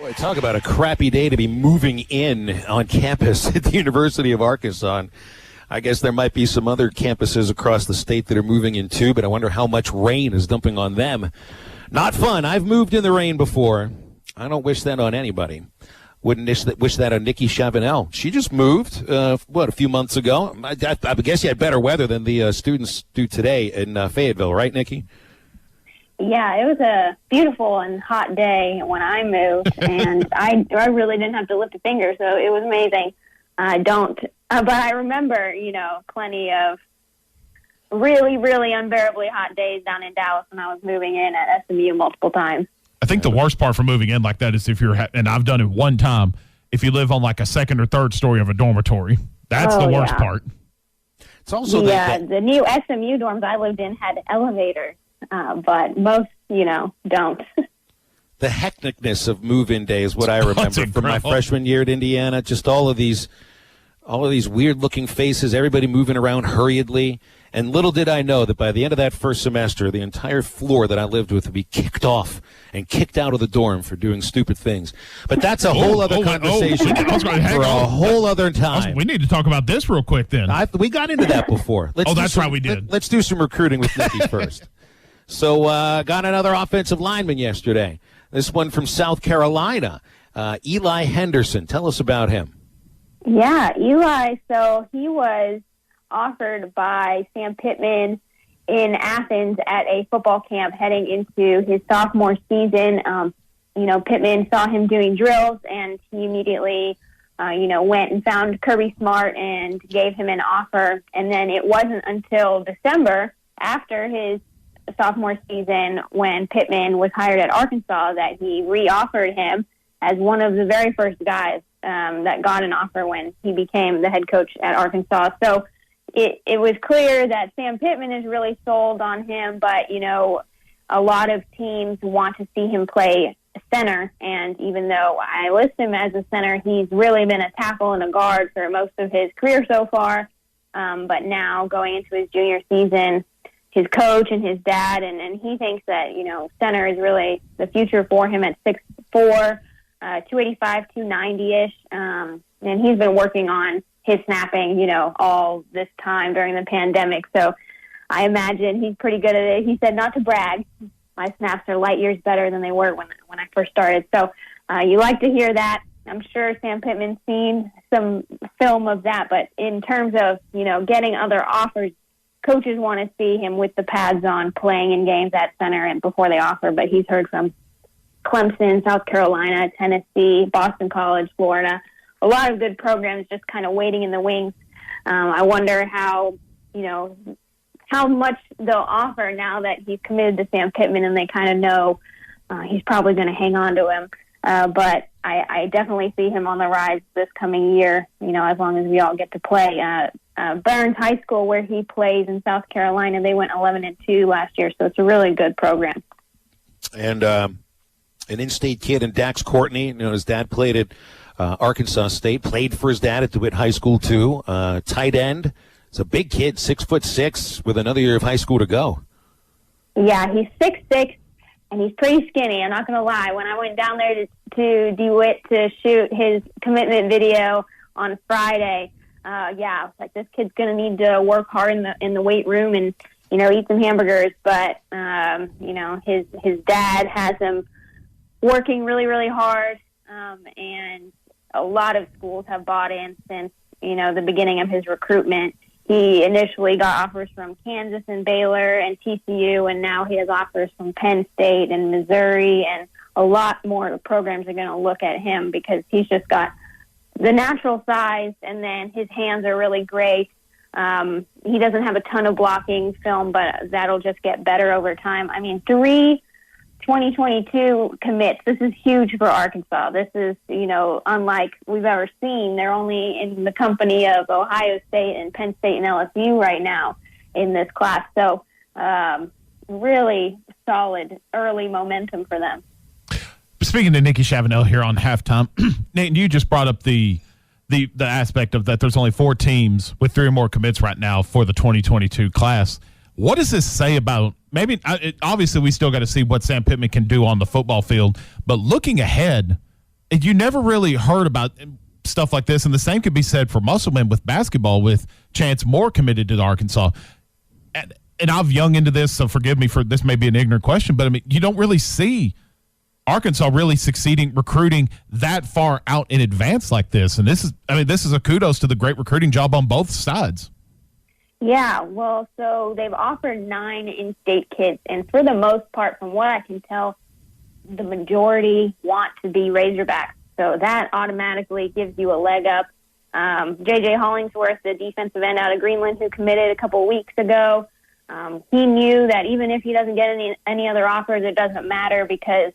Boy, talk about a crappy day to be moving in on campus at the University of Arkansas. And I guess there might be some other campuses across the state that are moving in too, but I wonder how much rain is dumping on them. Not fun. I've moved in the rain before. I don't wish that on anybody. Wouldn't wish that on Nikki Chavanelle. She just moved, a few months ago. I guess you had better weather than the students do today in Fayetteville, right, Nikki? Yeah, it was a beautiful and hot day when I moved, and I really didn't have to lift a finger, so it was amazing. But I remember, plenty of really, really unbearably hot days down in Dallas when I was moving in at SMU multiple times. I think the worst part for moving in like that is if you're, and I've done it one time, if you live on like a second or third story of a dormitory. That's the worst part. It's also the new SMU dorms I lived in had elevators. But most, don't. The hecticness of move-in day is what I remember from my freshman year at Indiana. Just all of these weird-looking faces, everybody moving around hurriedly. And little did I know that by the end of that first semester, the entire floor that I lived with would be kicked off and kicked out of the dorm for doing stupid things. But that's a whole other conversation for a whole other time. We need to talk about this real quick then. We got into that before. That's right, we did. Let's do some recruiting with Nikki first. So got another offensive lineman yesterday. This one from South Carolina, Eli Henderson. Tell us about him. Yeah, Eli. So he was offered by Sam Pittman in Athens at a football camp heading into his sophomore season. Pittman saw him doing drills, and he immediately, went and found Kirby Smart and gave him an offer. And then it wasn't until December after his sophomore season when Pittman was hired at Arkansas that he re-offered him as one of the very first guys that got an offer when he became the head coach at Arkansas. So it was clear that Sam Pittman is really sold on him, but, a lot of teams want to see him play center, and even though I list him as a center, he's really been a tackle and a guard for most of his career so far, but now going into his junior season, his coach and his dad, and he thinks that, center is really the future for him at 6'4", 285, 290-ish. And he's been working on his snapping, all this time during the pandemic. So I imagine he's pretty good at it. He said, not to brag, my snaps are light years better than they were when I first started. So you like to hear that. I'm sure Sam Pittman's seen some film of that. But in terms of, getting other offers, coaches want to see him with the pads on, playing in games at center and before they offer, but he's heard from Clemson, South Carolina, Tennessee, Boston College, Florida, a lot of good programs just kind of waiting in the wings. I wonder how much they'll offer now that he's committed to Sam Pittman and they kind of know he's probably going to hang on to him. But I definitely see him on the rise this coming year, as long as we all get to play. Burns High School, where he plays in South Carolina, they went 11-2 last year, so it's a really good program. And an in-state kid in Dax Courtney, his dad played at Arkansas State, played for his dad at DeWitt High School too. Tight end. It's a big kid, 6'6", with another year of high school to go. Yeah, he's 6'6", and he's pretty skinny. I'm not going to lie. When I went down there to DeWitt to shoot his commitment video on Friday, I was like, this kid's going to need to work hard in the weight room and, eat some hamburgers. But, his dad has him working really, really hard. And a lot of schools have bought in since, the beginning of his recruitment. He initially got offers from Kansas and Baylor and TCU, and now he has offers from Penn State and Missouri, and a lot more programs are going to look at him because he's just got the natural size, and then his hands are really great. He doesn't have a ton of blocking film, but that'll just get better over time. I mean, 3 2022 commits. This is huge for Arkansas. This is, unlike we've ever seen. They're only in the company of Ohio State and Penn State and LSU right now in this class. So really solid early momentum for them. Speaking to Nikki Chavanelle here on Halftime, Nate, you just brought up the aspect of that there's only 4 teams with 3 or more commits right now for the 2022 class. What does this say about obviously we still got to see what Sam Pittman can do on the football field, but looking ahead, you never really heard about stuff like this, and the same could be said for Musselman with basketball, with Chance Moore committed to Arkansas. And I've young into this, so forgive me for this may be an ignorant question, but I mean, you don't really see Arkansas really succeeding recruiting that far out in advance like this. And this is a kudos to the great recruiting job on both sides. Yeah, well, so they've offered 9 in-state kids, and for the most part, from what I can tell, the majority want to be Razorbacks. So that automatically gives you a leg up. J.J. Hollingsworth, the defensive end out of Greenland, who committed a couple weeks ago, he knew that even if he doesn't get any other offers, it doesn't matter because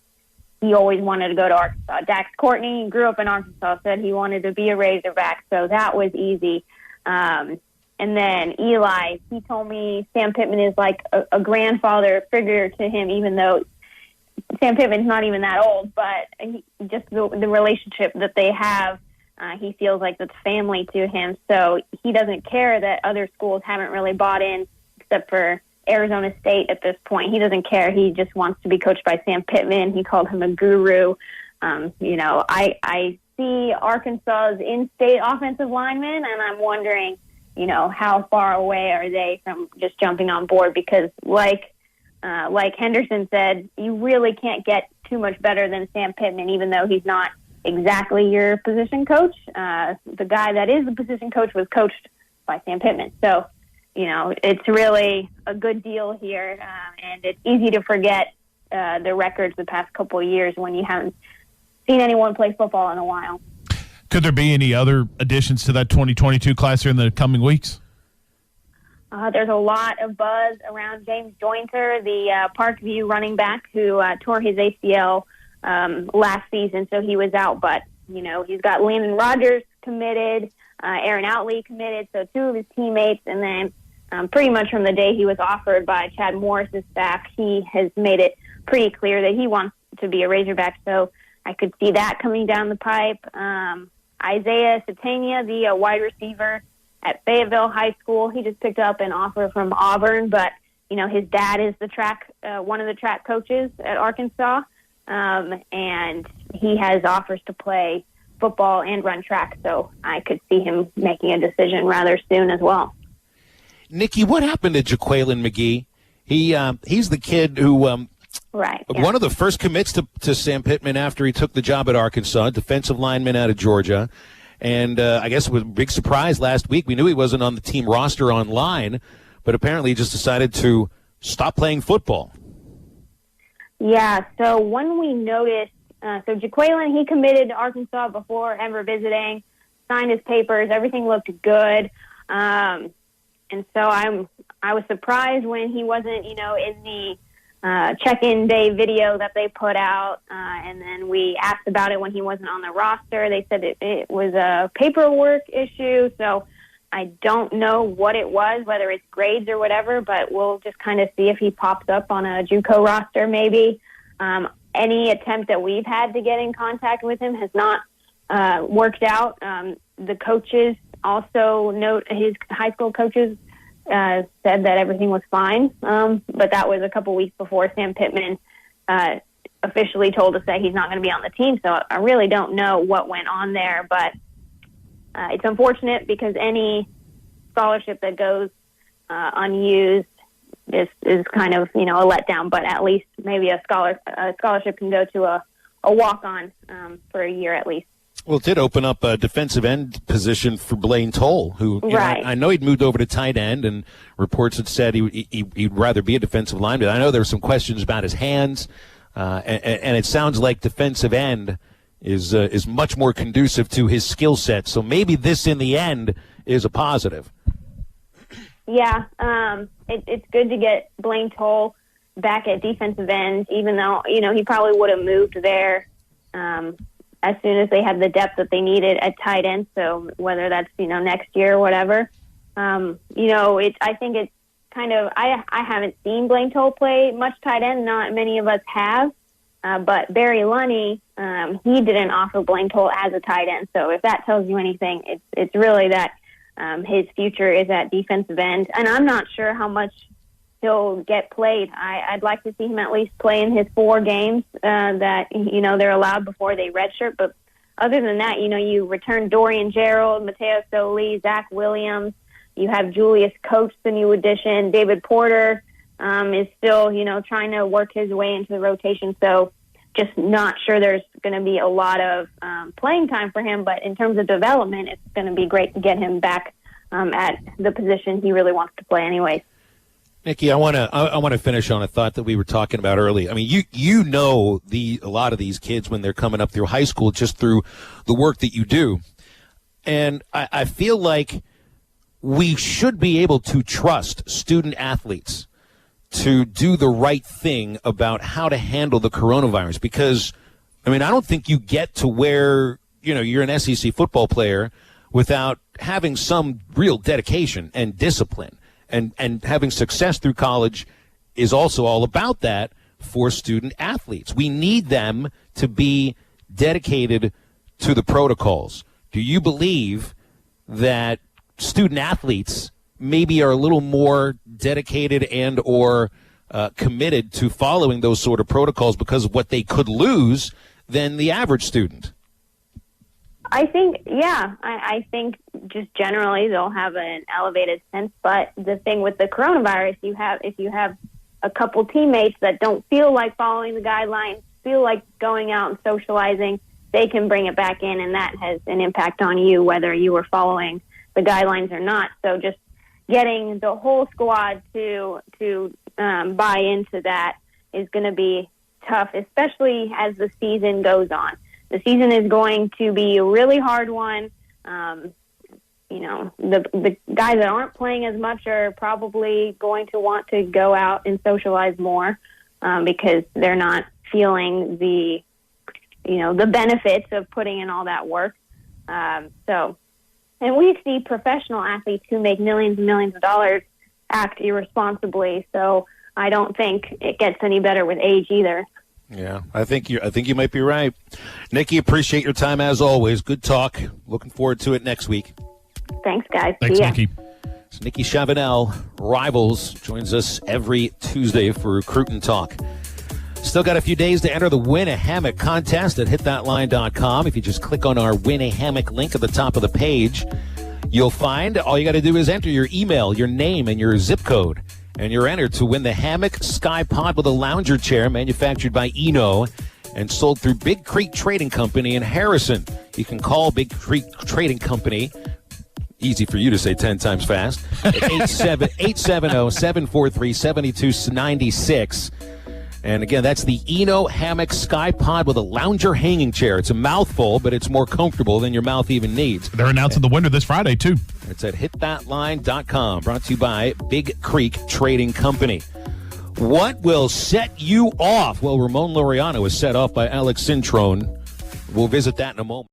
he always wanted to go to Arkansas. Dax Courtney grew up in Arkansas, said he wanted to be a Razorback, so that was easy. And then Eli, he told me Sam Pittman is like a grandfather figure to him, even though Sam Pittman's not even that old, but just the relationship that they have, he feels like that's family to him. So he doesn't care that other schools haven't really bought in, except for Arizona State at this point. He doesn't care. He just wants to be coached by Sam Pittman. He called him a guru. I see Arkansas's in-state offensive linemen, and I'm wondering, how far away are they from just jumping on board? Because like Henderson said, you really can't get too much better than Sam Pittman, even though he's not exactly your position coach. The guy that is the position coach was coached by Sam Pittman. So, it's really a good deal here, and it's easy to forget the records the past couple of years when you haven't seen anyone play football in a while. Could there be any other additions to that 2022 class here in the coming weeks? There's a lot of buzz around James Jointer, the Parkview running back who tore his ACL last season, so he was out. But, he's got Landon Rogers committed, Aaron Outley committed, so 2 of his teammates. And then pretty much from the day he was offered by Chad Morris's staff, he has made it pretty clear that he wants to be a Razorback. So I could see that coming down the pipe. Isaiah Satania, the wide receiver at Fayetteville High School, he just picked up an offer from Auburn, but his dad is one of the track coaches at Arkansas, and he has offers to play football and run track, so I could see him making a decision rather soon as well. Nikki, what happened to Jaqueline McGee? He's the kid who right, yeah. One of the first commits to Sam Pittman after he took the job at Arkansas, defensive lineman out of Georgia. And I guess it was a big surprise last week. We knew he wasn't on the team roster online, but apparently he just decided to stop playing football. Yeah, so when we noticed, Jaqueline, he committed to Arkansas before ever visiting, signed his papers, everything looked good. And so I was surprised when he wasn't, in the check-in day video that they put out, and then we asked about it when he wasn't on the roster. They said it was a paperwork issue, so I don't know what it was, whether it's grades or whatever, but we'll just kind of see if he pops up on a JUCO roster maybe. Any attempt that we've had to get in contact with him has not worked out. The coaches also note, his high school coaches said that everything was fine, but that was a couple weeks before Sam Pittman officially told us that he's not going to be on the team, so I really don't know what went on there, but it's unfortunate because any scholarship that goes unused is kind of, a letdown, but at least maybe a scholarship can go to a walk-on for a year at least. Well, it did open up a defensive end position for Blaine Toll, who right. I know he'd moved over to tight end, and reports had said he'd rather be a defensive lineman. I know there were some questions about his hands, and it sounds like defensive end is much more conducive to his skill set. So maybe this, in the end, is a positive. Yeah, it's good to get Blaine Toll back at defensive end, even though, he probably would have moved there as soon as they had the depth that they needed at tight end. So whether that's, next year or whatever, I think it's kind of, I haven't seen Blaine Toll play much tight end. Not many of us have. But Barry Lunny, he didn't offer Blaine Toll as a tight end. So if that tells you anything, it's really that his future is at defensive end. And I'm not sure how much he'll get played. I'd like to see him at least play in his 4 games that, they're allowed before they redshirt. But other than that, you return Dorian Gerald, Mateo Soli, Zach Williams. You have Julius Coates, the new addition. David Porter is still, trying to work his way into the rotation. So just not sure there's going to be a lot of playing time for him. But in terms of development, it's going to be great to get him back at the position he really wants to play anyways. Nikki, I want to finish on a thought that we were talking about earlier. I mean, you know a lot of these kids when they're coming up through high school just through the work that you do. And I feel like we should be able to trust student athletes to do the right thing about how to handle the coronavirus, because, I mean, I don't think you get to where, you're an SEC football player without having some real dedication and discipline. And having success through college is also all about that for student athletes. We need them to be dedicated to the protocols. Do you believe that student athletes maybe are a little more dedicated and or committed to following those sort of protocols because of what they could lose than the average student? I think, yeah. I think just generally they'll have an elevated sense. But the thing with the coronavirus, if you have a couple teammates that don't feel like following the guidelines, feel like going out and socializing, they can bring it back in, and that has an impact on you whether you were following the guidelines or not. So just getting the whole squad to buy into that is going to be tough, especially as the season goes on. The season is going to be a really hard one. The guys that aren't playing as much are probably going to want to go out and socialize more because they're not feeling the benefits of putting in all that work. And we see professional athletes who make millions and millions of dollars act irresponsibly. So I don't think it gets any better with age either. Yeah, I think you might be right. Nikki, appreciate your time as always. Good talk. Looking forward to it next week. Thanks, guys. Thanks, See ya. Nikki. It's Nikki Chavanelle, Rivals, joins us every Tuesday for Recruiting Talk. Still got a few days to enter the Win a Hammock contest at hitthatline.com. If you just click on our Win a Hammock link at the top of the page, you'll find all you got to do is enter your email, your name, and your zip code. And you're entered to win the Hammock Sky Pod with a lounger chair manufactured by Eno and sold through Big Creek Trading Company in Harrison. You can call Big Creek Trading Company, easy for you to say 10 times fast, at 870-743-7296. And again, that's the Eno Hammock Sky Pod with a lounger hanging chair. It's a mouthful, but it's more comfortable than your mouth even needs. They're announcing the winner this Friday, too. It's at hitthatline.com, brought to you by Big Creek Trading Company. What will set you off? Well, Ramon Laureano is set off by Alex Cintrone. We'll visit that in a moment.